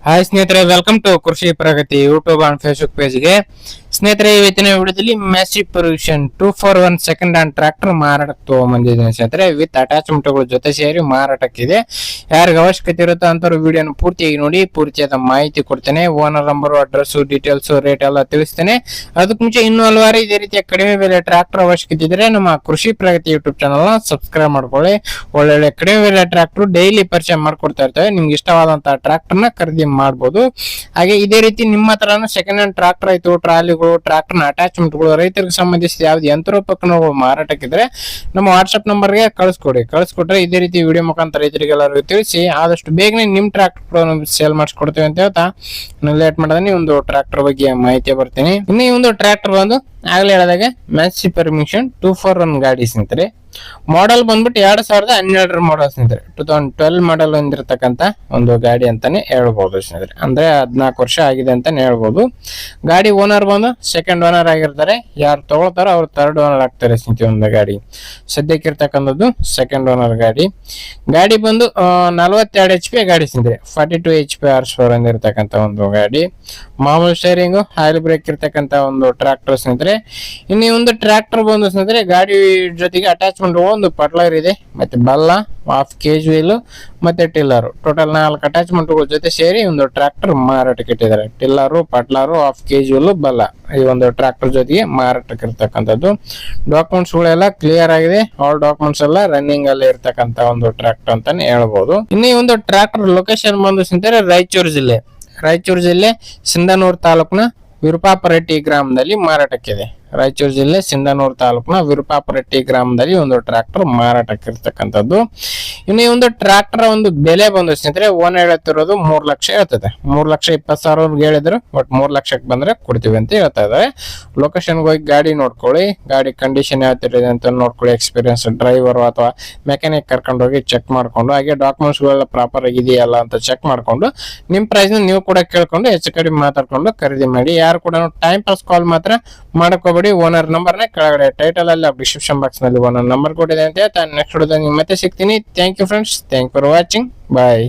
Hi ಸ್ನೇಹಿತರೆ, welcome to ಕೃಷಿ ಪ್ರಗತಿ YouTube and Facebook ಪೇಜ್ಗೆ. ಸ್ನೇಹಿತರೆ, ಇವತ್ತಿನ ವಿಡಿಯೋದಲ್ಲಿ ಮ್ಯಾಸಿ ಪರ್ಯೂಷನ್ 241 ಸೆಕೆಂಡ್ ಹ್ಯಾಂಡ್ ಟ್ರಾಕ್ಟರ್ ಮಾರಾಟಕ್ಕೆ ತಗೊಂಡ್ಬಂದಿದ್ದೀನಿ ಸ್ನೇಹಿತರೆ. ವಿತ್ ಅಟ್ಯಾಚ್ಮೆಂಟ್ಗಳು ಜೊತೆ ಸೇರಿ ಮಾರಾಟಕ್ಕಿದೆ. ಯಾರಿಗೆ ಅವಶ್ಯಕತೆ ಇರುತ್ತೋ ಅಂತವ್ರು ವಿಡಿಯೋನ ಪೂರ್ತಿಯಾಗಿ ನೋಡಿ, ಪೂರ್ತಿಯಾದ ಮಾಹಿತಿ ಕೊಡ್ತೇನೆ. Owner number, address, details, rate ಎಲ್ಲ ತಿಳಿಸ್ತೇನೆ. ಅದಕ್ಕೆ ಮುಂಚೆ ಇನ್ನೂ ಹಲವಾರು ಇದೇ ರೀತಿಯ ಕಡಿಮೆ ಬೆಲೆ ಟ್ರಾಕ್ಟರ್ ಅವಶ್ಯಕತೆ ಇದ್ರೆ ನಮ್ಮ ಕೃಷಿ ಪ್ರಗತಿ ಯೂಟ್ಯೂಬ್ ಚಾನಲ್ ನ ಸಬ್ಸ್ಕ್ರೈಬ್ ಮಾಡ್ಕೊಳ್ಳಿ. ಒಳ್ಳೊಳ್ಳೆ ಕಡಿಮೆ ಬೆಲೆ ಟ್ರಾಕ್ಟರ್ ಡೈಲಿ ಪರಿಚಯ ಮಾಡ್ಕೊಡ್ತಾ ಇರ್ತೇವೆ. ನಿಮ್ಗೆ ಇಷ್ಟವಾದಂತಹ ಟ್ರಾಕ್ಟರ್ ನ ಖರೀದಿ ಮಾಡಬಹುದು. ಹಾಗೆ ಇದೇ ರೀತಿ ನಿಮ್ಮ ಹತ್ರನೂ ಸೆಕೆಂಡ್ ಹ್ಯಾಂಡ್ ಟ್ರಾಕ್ಟರ್ ಆಯ್ತು, ಟ್ರಾಲಿಗಳು, ಟ್ರಾಕ್ಟರ್ ಅಟ್ಯಾಚ್ಮೆಂಟ್ಗಳು, ರೈತರಿಗೆ ಸಂಬಂಧಿಸಿದ ಯಾವ್ದು ಯಂತ್ರೋಪಕರಣಗಳು ಮಾರಾಟಕ್ಕಿದ್ರೆ ನಮ್ಮ ವಾಟ್ಸ್ಆಪ್ ನಂಬರ್ಗೆ ಕಳಿಸ್ಕೊಟ್ರೆ ಇದೇ ರೀತಿ ವಿಡಿಯೋ ಮುಖಾಂತರ ರೈತರಿಗೆಲ್ಲರಿಗೂ ತಿಳಿಸಿ ಆದಷ್ಟು ಬೇಗನೆ ನಿಮ್ ಟ್ರಾಕ್ಟರ್ ಸೇಲ್ ಮಾಡಿಸ್ಕೊಡ್ತೇವೆ ಅಂತ ಹೇಳ್ತಾ ಲೇಟ್ ಮಾಡದೆ ಒಂದು ಟ್ರಾಕ್ಟರ್ ಬಗ್ಗೆ ಮಾಹಿತಿ ಬರ್ತೀನಿ. ಇನ್ನು ಈ ಒಂದು ಟ್ರಾಕ್ಟರ್ ಬಂದು ಆಗ್ಲೇ ಹೇಳಿದಾಗೆ ಮ್ಯಾಸಿ ಪರ್ಮಿಷನ್ 241 ಗಾಡಿ ಸ್ನೇಹಿತರೆ. ಮಾಡೆಲ್ ಬಂದ್ಬಿಟ್ಟು 2012 ಮಾಡೆಲ್ ಸ್ನೇಹಿತರೆ. 2012 ಮಾಡೆಲ್ ಹೊಂದಿರತಕ್ಕಂತ ಒಂದು ಗಾಡಿ ಅಂತಾನೆ ಹೇಳ್ಬಹುದು ಸ್ನೇಹಿತರೆ. ಅಂದ್ರೆ 14 ವರ್ಷ ಆಗಿದೆ ಅಂತಾನೆ ಹೇಳ್ಬಹುದು. ಗಾಡಿ ಓನರ್ ಬಂದು ಸೆಕೆಂಡ್ ಓನರ್ ಆಗಿರ್ತಾರೆ. ಯಾರು ತಗೊಳ್ತಾರೋ ಅವ್ರು ಥರ್ಡ್ ಓನರ್ ಆಗ್ತಾರೆ ಸ್ನೇಹಿತರೆ. ಒಂದು ಗಾಡಿ ಸದ್ಯಕ್ಕೆ ಇರ್ತಕ್ಕಂಥದ್ದು ಸೆಕೆಂಡ್ ಓನರ್ ಗಾಡಿ. ಗಾಡಿ ಬಂದು 42 HP ಗಾಡಿ ಸ್ನೇಹಿತರೆ. 42 HP ಹಾರ್ಸ್ ಪವರ್ ಹೊಂದಿರತಕ್ಕಂತ ಒಂದು ಗಾಡಿ. ಮಾಮೂಲು ಸ್ಟೇರಿಂಗು, ಆಯಿಲ್ ಬ್ರೇಕ್ ಇರ್ತಕ್ಕಂತ ಒಂದು ಟ್ರಾಕ್ಟರ್ ಸ್ನೇಹಿತರೆ. ಇನ್ನು ಈ ಒಂದು ಟ್ರಾಕ್ಟರ್ ಬಂದು ಸ್ನೇಹಿತರೆ ಗಾಡಿ ಜೊತೆಗೆ ಅಟ್ಯಾಚ್ಮೆಂಟ್ ಒಂದು ಪಟ್ಲರ್ ಇದೆ, ಮತ್ತೆ ಬಲ್ಲ, ಹಾಫ್ ಕೇಜ್ ವೀಲ್ ಮತ್ತೆ ಟಿಲ್ಲರ್. ಟೋಟಲ್ 4 ಅಟ್ಯಾಚ್ಮೆಂಟ್ ಜೊತೆ ಸೇರಿ ಒಂದು ಟ್ರಾಕ್ಟರ್ ಮಾರಾಟಕ್ಕೆ ಇಟ್ಟಿದ್ದಾರೆ. ಟಿಲ್ಲರು, ಪಟ್ಲಾರು, ಹಾಫ್ ಕೇಜ್ ವೀಲ್, ಬಲ್ಲ ಈ ಒಂದು ಟ್ರಾಕ್ಟರ್ ಜೊತೆಗೆ ಮಾರಾಟಕ್ಕೆ ಇರ್ತಕ್ಕಂಥದ್ದು. ಡಾಕ್ಯುಮೆಂಟ್ಸ್ ಗಳೆಲ್ಲ ಕ್ಲಿಯರ್ ಆಗಿದೆ. ಆಲ್ ಡಾಕ್ಯುಮೆಂಟ್ಸ್ ಎಲ್ಲ ರನ್ನಿಂಗ್ ಅಲ್ಲಿ ಇರ್ತಕ್ಕಂತ ಒಂದು ಟ್ರಾಕ್ಟರ್ ಅಂತಾನೆ ಹೇಳ್ಬಹುದು. ಇನ್ನು ಈ ಒಂದು ಟ್ರಾಕ್ಟರ್ ಲೊಕೇಶನ್ ಬಂದು ಸ್ನೇಹಿತರೆ ರಾಯಚೂರು ಜಿಲ್ಲೆ ಸಿಂಧನೂರು ತಾಲೂಕಿನ ವಿರುಪಾಪರೆಡ್ಡಿ ಗ್ರಾಮದಲ್ಲಿ ಮಾರಾಟಕ್ಕಿದೆ. ರಾಯಚೂರು ಜಿಲ್ಲೆ ಸಿಂಧನೂರು ತಾಲೂಕಿನ ವಿರುಪಾಪರೆಡ್ಡಿ ಗ್ರಾಮದಲ್ಲಿ ಒಂದು ಟ್ರಾಕ್ಟರ್ ಮಾರಾಟಕ್ಕೆ ಇರ್ತಕ್ಕಂಥದ್ದು. ಇನ್ನು ಈ ಒಂದು ಟ್ರಾಕ್ಟರ್ ಒಂದು ಬೆಲೆ ಬಂದು ಸ್ನೇಹಿತರೆ ಓನರ್ ಹೇಳ್ತಿರೋದು 3 ಲಕ್ಷ ಹೇಳ್ತದೆ. 3,20,000 ಹೇಳಿದ್ರು, ಬಟ್ 3 ಲಕ್ಷಕ್ಕೆ ಬಂದ್ರೆ ಕೊಡ್ತೀವಿ ಅಂತ ಹೇಳ್ತಾ ಇದ್ದಾರೆ. ಲೊಕೇಶನ್ಗೆ ಹೋಗಿ ಗಾಡಿ ನೋಡ್ಕೊಳ್ಳಿ, ಗಾಡಿ ಕಂಡೀಷನ್ ಯಾವ್ತಿದೆ ಅಂತ ನೋಡ್ಕೊಳ್ಳಿ. ಎಕ್ಸ್ಪೀರಿಯನ್ಸ್ ಡ್ರೈವರ್ ಅಥವಾ ಮೆಕ್ಯಾನಿಕ್ ಕರ್ಕೊಂಡು ಹೋಗಿ ಚೆಕ್ ಮಾಡ್ಕೊಂಡು, ಹಾಗೆ ಡಾಕ್ಯುಮೆಂಟ್ಸ್ ಗಳೆಲ್ಲ ಪ್ರಾಪರ್ ಆಗಿದೆಯಲ್ಲ ಅಂತ ಚೆಕ್ ಮಾಡ್ಕೊಂಡು ನಿಮ್ ಪ್ರೈಸ್ ನೀವು ಕೂಡ ಕೇಳ್ಕೊಂಡು ಹೆಚ್ಚು ಕಡಿಮೆ ಮಾತಾಡ್ಕೊಂಡು ಖರೀದಿ ಮಾಡಿ. ಯಾರು ಕೂಡ ಟೈಮ್ ಪಾಸ್ ಕಾಲ್ ಮಾತ್ರ ಮಾಡ್ಕೋಬೇಡಿ. ಓನರ್ ನಂಬರ್ ನ ಕೆಳಗಡೆ ಟೈಟಲ್ ಅಲ್ಲಿ ಡಿಸ್ಕ್ರಿಪ್ಷನ್ ಬಾಕ್ಸ್ ನಲ್ಲಿ ಓನರ್ ನಂಬರ್ ಕೊಟ್ಟಿದೆ ಅಂತ ಹೇಳ್ತಾ ನೆಕ್ಸ್ಟ್ ವಿಡಿಯೋದಲ್ಲಿ ಮತ್ತೆ ಸಿಗ್ತೀನಿ. Thank you friends, thank for watching, bye.